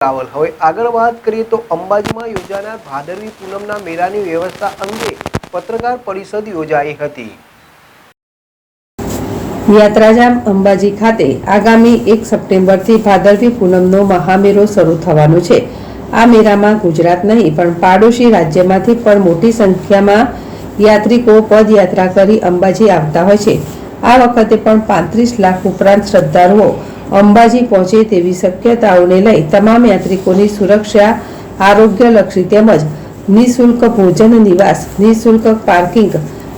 રાવલ હવે આગળ વાત કરીએ તો અંબાજીમાં યોજાનાર ભાદરવી પૂનમના મેળાની વ્યવસ્થા અંગે પત્રકાર પરિષદ યોજાઈ હતી। યાત્રાધામ અંબાજી ખાતે આગામી 1 સપ્ટેમ્બરથી ભાદરવી પૂનમનો મહામેળો શરૂ થવાનો છે। આ મેળામાં ગુજરાત નહીં પણ પાડોશી રાજ્યમાંથી પણ મોટી સંખ્યામાં યાત્રિકો પદયાત્રા કરી અંબાજી આવતા હોય છે। આ વખતે પણ 35 લાખ ઉપરાંત શ્રદ્ધાળુઓ અંબાજી પહોંચે તેવી શક્યતાઓને લઈ તમામ યાત્રિકોની સુરક્ષા, આરોગ્યલક્ષી તેમજ નિઃશુલ્ક ભોજન, નિવાસ, નિઃશુલ્ક પાર્કિંગ,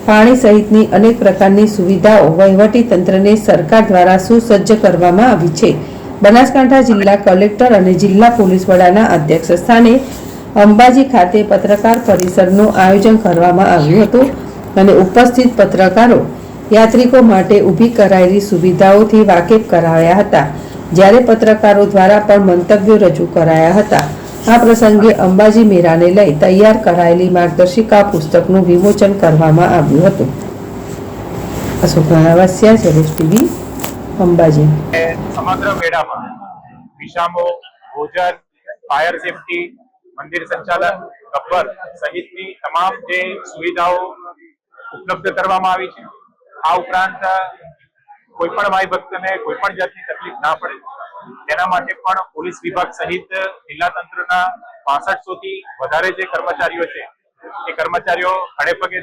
પાણી સહિતની અનેક પ્રકારની સુવિધાઓ વહીવટી તંત્રને સરકાર દ્વારા સુસજ્જ કરવામાં આવી છે। બનાસકાંઠા જિલ્લા કલેક્ટર અને જિલ્લા પોલીસ વડાના અધ્યક્ષ સ્થાને અંબાજી ખાતે પત્રકાર પરિષદનું આયોજન કરવામાં આવ્યું હતું અને ઉપસ્થિત પત્રકારો યાત્રિકો માટે ઊભી કરાયેલી સુવિધાઓથી વાકેફ કરાયા હતા, જ્યારે પત્રકારો દ્વારા પણ મંતવ્યો રજૂ કરાયા હતા। આ પ્રસંગે અંબાજી મેળાને લઈ તૈયાર કરાયેલી માર્ગદર્શિકા પુસ્તકનું વિમોચન કરવામાં આવ્યું હતું। અશોક નાણાવસિયા, જેડેશ ટીવી, અંબાજી। સમગ્ર મેળામાં વિસામો, ભોજન, ફાયર સેફટી, મંદિર સંચાલન, ગબ્બર સહિતની તમામ જે સુવિધાઓ ઉપલબ્ધ કરવામાં આવી છે। આ ઉપરાંત કોઈ પણ માઈ ભક્તને કોઈ પણ જાતની તકલીફ ના પડે તેના માટે પણ પોલીસ વિભાગ સહિત જિલ્લા તંત્રના 6500 થી વધારે જે કર્મચારીઓ છે એ કર્મચારીઓ ખડે પગે